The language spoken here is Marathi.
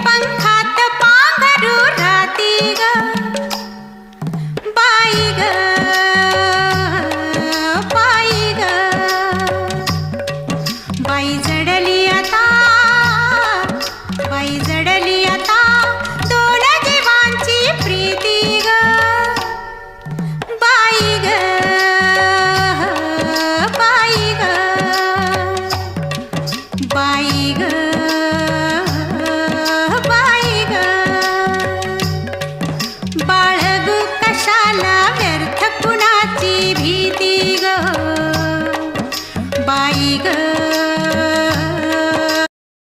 पंखात पांघरू राहती ग बाई ग बाई ग बाई जडली आता बाई जडली आता दोन जीवांची प्रीती ग बाई ग बाई ग बाई ग